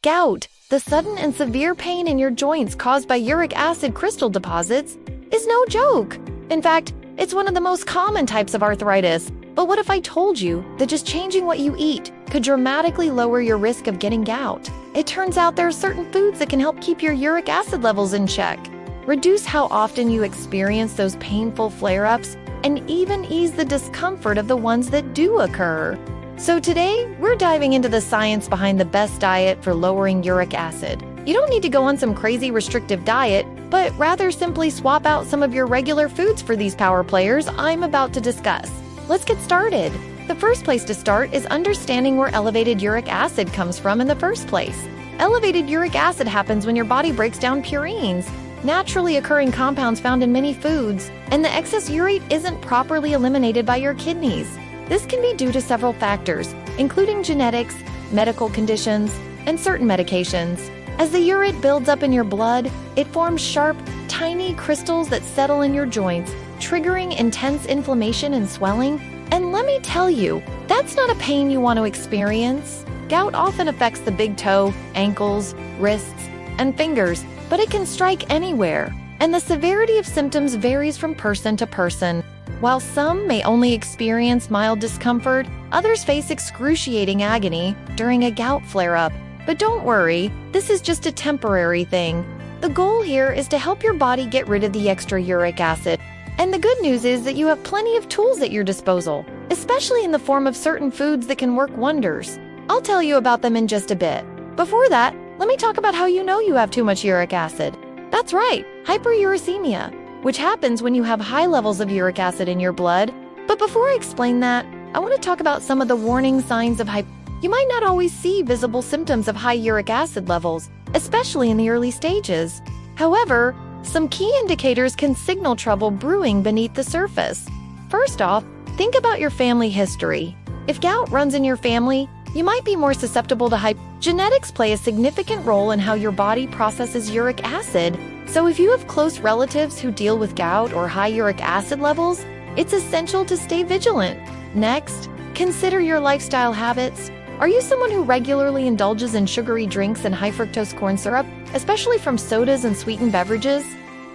Gout, the sudden and severe pain in your joints caused by uric acid crystal deposits, is no joke. In fact, it's one of the most common types of arthritis. But what if I told you that just changing what you eat could dramatically lower your risk of getting gout? It turns out there are certain foods that can help keep your uric acid levels in check, reduce how often you experience those painful flare-ups, and even ease the discomfort of the ones that do occur. So today, we're diving into the science behind the best diet for lowering uric acid. You don't need to go on some crazy restrictive diet, but rather simply swap out some of your regular foods for these power players I'm about to discuss. Let's get started. The first place to start is understanding where elevated uric acid comes from in the first place. Elevated uric acid happens when your body breaks down purines, naturally occurring compounds found in many foods, and the excess urate isn't properly eliminated by your kidneys. This can be due to several factors, including genetics, medical conditions, and certain medications. As the urate builds up in your blood, it forms sharp, tiny crystals that settle in your joints, triggering intense inflammation and swelling. And let me tell you, that's not a pain you want to experience. Gout often affects the big toe, ankles, wrists, and fingers, but it can strike anywhere, and the severity of symptoms varies from person to person. While some may only experience mild discomfort, others face excruciating agony during a gout flare-up. But don't worry, this is just a temporary thing. The goal here is to help your body get rid of the extra uric acid. And the good news is that you have plenty of tools at your disposal, especially in the form of certain foods that can work wonders. I'll tell you about them in just a bit. Before that, let me talk about how you know you have too much uric acid. That's right, hyperuricemia, which happens when you have high levels of uric acid in your blood. But before I explain that, I want to talk about some of the warning signs of You might not always see visible symptoms of high uric acid levels, especially in the early stages. However, some key indicators can signal trouble brewing beneath the surface. First off, think about your family history. If gout runs in your family, you might be more susceptible to Genetics play a significant role in how your body processes uric acid, so if you have close relatives who deal with gout or high uric acid levels, it's essential to stay vigilant. Next, consider your lifestyle habits. Are you someone who regularly indulges in sugary drinks and high fructose corn syrup, especially from sodas and sweetened beverages?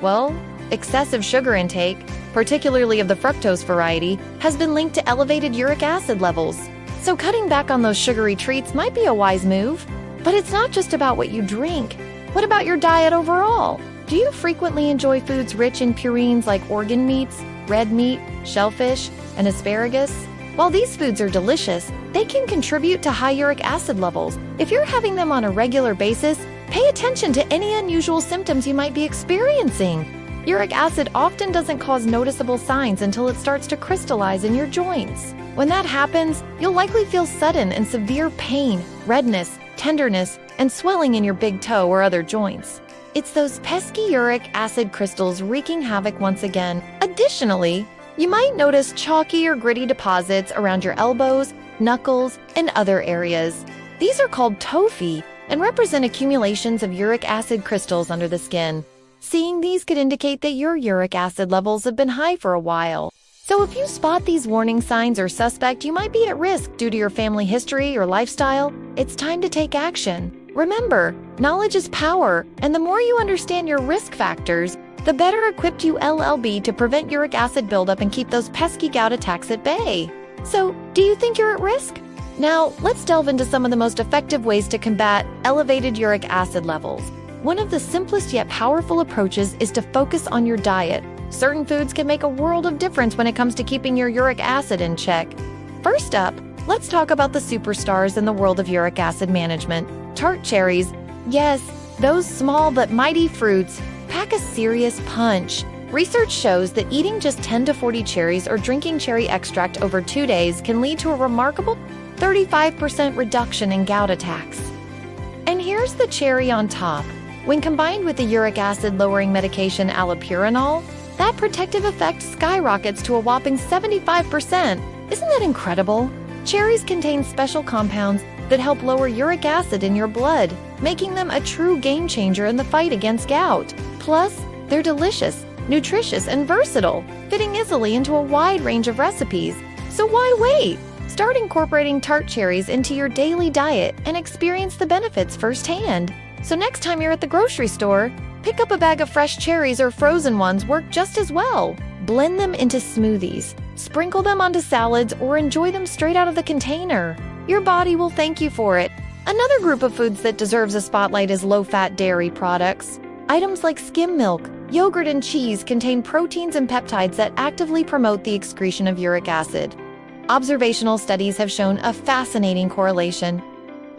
Well, excessive sugar intake, particularly of the fructose variety, has been linked to elevated uric acid levels. So cutting back on those sugary treats might be a wise move. But it's not just about what you drink. What about your diet overall? Do you frequently enjoy foods rich in purines like organ meats, red meat, shellfish, and asparagus? While these foods are delicious, they can contribute to high uric acid levels. If you're having them on a regular basis, pay attention to any unusual symptoms you might be experiencing. Uric acid often doesn't cause noticeable signs until it starts to crystallize in your joints. When that happens, you'll likely feel sudden and severe pain, redness, tenderness, and swelling in your big toe or other joints. It's those pesky uric acid crystals wreaking havoc once again. Additionally, you might notice chalky or gritty deposits around your elbows, knuckles, and other areas. These are called tophi and represent accumulations of uric acid crystals under the skin. Seeing these could indicate that your uric acid levels have been high for a while. So if you spot these warning signs or suspect you might be at risk due to your family history or lifestyle, it's time to take action. Remember, knowledge is power, and the more you understand your risk factors, the better equipped you will be to prevent uric acid buildup and keep those pesky gout attacks at bay. So, do you think you're at risk? Now, let's delve into some of the most effective ways to combat elevated uric acid levels. One of the simplest yet powerful approaches is to focus on your diet. Certain foods can make a world of difference when it comes to keeping your uric acid in check. First up, let's talk about the superstars in the world of uric acid management. Tart cherries. Yes, those small but mighty fruits pack a serious punch. Research shows that eating just 10 to 40 cherries or drinking cherry extract over 2 days can lead to a remarkable 35% reduction in gout attacks. And here's the cherry on top. When combined with the uric acid lowering medication allopurinol, that protective effect skyrockets to a whopping 75%. Isn't that incredible? Cherries contain special compounds that help lower uric acid in your blood, making them a true game changer in the fight against gout. Plus, they're delicious, nutritious, and versatile, fitting easily into a wide range of recipes. So why wait? Start incorporating Tart cherries into your daily diet and experience the benefits firsthand. So next time you're at the grocery store, pick up a bag of fresh cherries or frozen ones work just as well. Blend them into smoothies, sprinkle them onto salads, or enjoy them straight out of the container. Your body will thank you for it. Another group of foods that deserves a spotlight is low-fat dairy products. Items like skim milk, yogurt, and cheese contain proteins and peptides that actively promote the excretion of uric acid. Observational studies have shown a fascinating correlation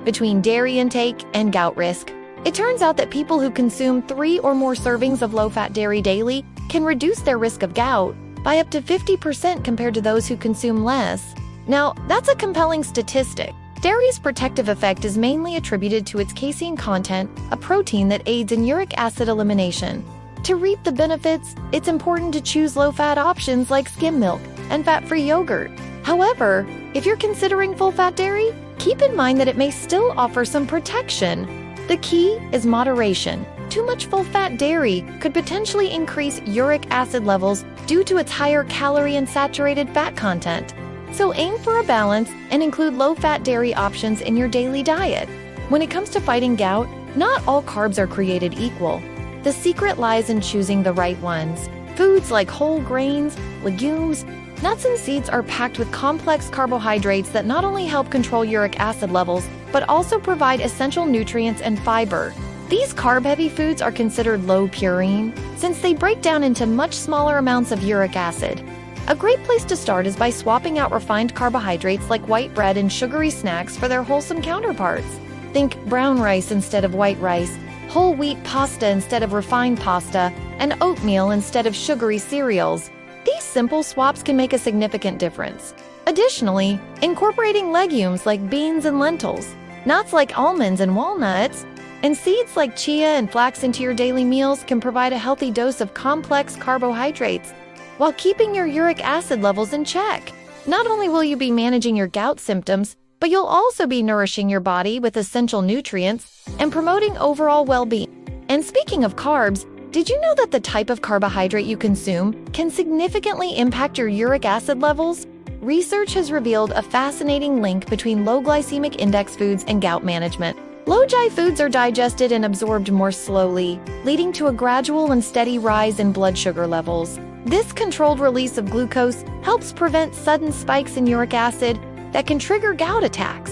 between dairy intake and gout risk. It turns out that people who consume 3 or more servings of low-fat dairy daily can reduce their risk of gout by up to 50% compared to those who consume less. Now, that's a compelling statistic. Dairy's protective effect is mainly attributed to its casein content, a protein that aids in uric acid elimination. To reap the benefits, it's important to choose low-fat options like skim milk and fat-free yogurt. However, if you're considering full-fat dairy, keep in mind that it may still offer some protection. The key is moderation. Too much full-fat dairy could potentially increase uric acid levels due to its higher calorie and saturated fat content. So aim for a balance and include low-fat dairy options in your daily diet. When it comes to fighting gout, not all carbs are created equal. The secret lies in choosing the right ones. Foods like whole grains, legumes, nuts, and seeds are packed with complex carbohydrates that not only help control uric acid levels, but also provide essential nutrients and fiber. These carb-heavy foods are considered low purine, since they break down into much smaller amounts of uric acid. A great place to start is by swapping out refined carbohydrates like white bread and sugary snacks for their wholesome counterparts. Think brown rice instead of white rice, whole wheat pasta instead of refined pasta, and oatmeal instead of sugary cereals. These simple swaps can make a significant difference. Additionally, incorporating legumes like beans and lentils, nuts like almonds and walnuts, and seeds like chia and flax into your daily meals can provide a healthy dose of complex carbohydrates while keeping your uric acid levels in check. Not only will you be managing your gout symptoms, but you'll also be nourishing your body with essential nutrients and promoting overall well-being. And speaking of carbs, did you know that the type of carbohydrate you consume can significantly impact your uric acid levels? Research has revealed a fascinating link between low glycemic index foods and gout management. Low GI foods are digested and absorbed more slowly, leading to a gradual and steady rise in blood sugar levels. This controlled release of glucose helps prevent sudden spikes in uric acid that can trigger gout attacks.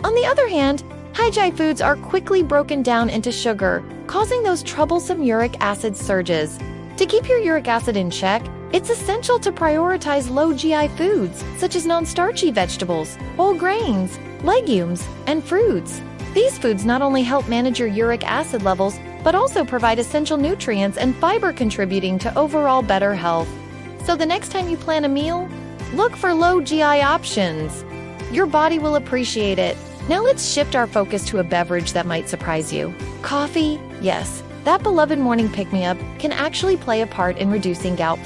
On the other hand, high GI foods are quickly broken down into sugar, causing those troublesome uric acid surges. To keep your uric acid in check, it's essential to prioritize low GI foods, such as non-starchy vegetables, whole grains, legumes, and fruits. These foods not only help manage your uric acid levels, but also provide essential nutrients and fiber contributing to overall better health. So the next time you plan a meal, look for low GI options. Your body will appreciate it. Now let's shift our focus to a beverage that might surprise you. Coffee, yes, that beloved morning pick-me-up can actually play a part in reducing gout.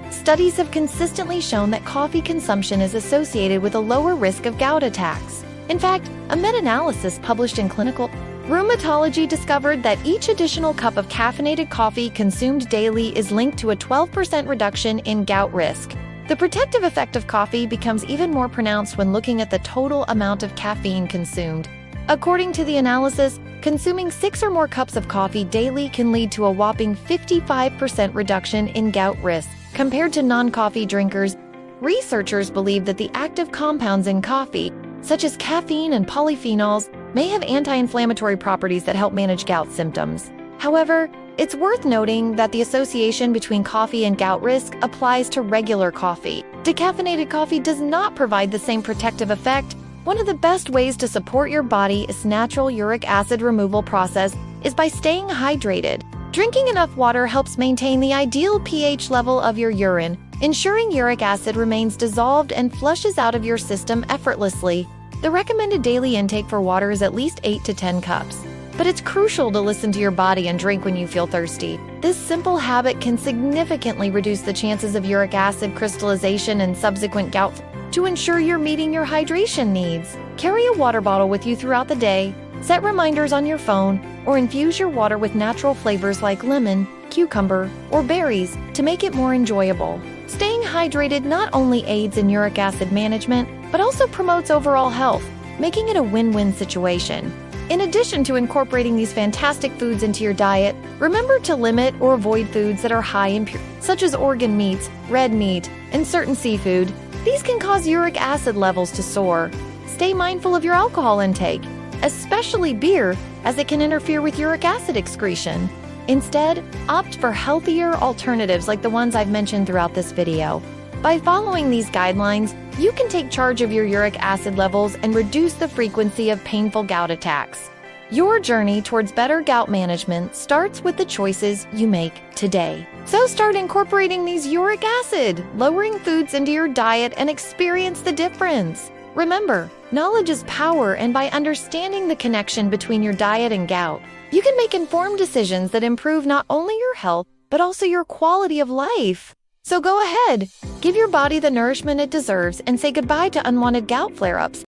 Studies have consistently shown that coffee consumption is associated with a lower risk of gout attacks. In fact, a meta-analysis published in Clinical Rheumatology discovered that each additional cup of caffeinated coffee consumed daily is linked to a 12% reduction in gout risk. The protective effect of coffee becomes even more pronounced when looking at the total amount of caffeine consumed. According to the analysis, consuming 6 or more cups of coffee daily can lead to a whopping 55% reduction in gout risk. Compared to non-coffee drinkers, researchers believe that the active compounds in coffee, such as caffeine and polyphenols, may have anti-inflammatory properties that help manage gout symptoms. However, it's worth noting that the association between coffee and gout risk applies to regular coffee. Decaffeinated coffee does not provide the same protective effect. One of the best ways to support your body's natural uric acid removal process is by staying hydrated. Drinking enough water helps maintain the ideal pH level of your urine, ensuring uric acid remains dissolved and flushes out of your system effortlessly. The recommended daily intake for water is at least 8 to 10 cups. But it's crucial to listen to your body and drink when you feel thirsty. This simple habit can significantly reduce the chances of uric acid crystallization and subsequent gout. To ensure you're meeting your hydration needs, carry a water bottle with you throughout the day, set reminders on your phone, or infuse your water with natural flavors like lemon, cucumber, or berries to make it more enjoyable. Staying hydrated not only aids in uric acid management, but also promotes overall health, making it a win-win situation. In addition to incorporating these fantastic foods into your diet, remember to limit or avoid foods that are high in purines, such as organ meats, red meat, and certain seafood. These can cause uric acid levels to soar. Stay mindful of your alcohol intake, especially beer, as it can interfere with uric acid excretion. Instead, opt for healthier alternatives like the ones I've mentioned throughout this video. By following these guidelines, you can take charge of your uric acid levels and reduce the frequency of painful gout attacks. Your journey towards better gout management starts with the choices you make today. So start incorporating these uric acid, lowering foods into your diet, and experience the difference. Remember, knowledge is power, and by understanding the connection between your diet and gout, you can make informed decisions that improve not only your health, but also your quality of life. So go ahead, give your body the nourishment it deserves, and say goodbye to unwanted gout flare-ups.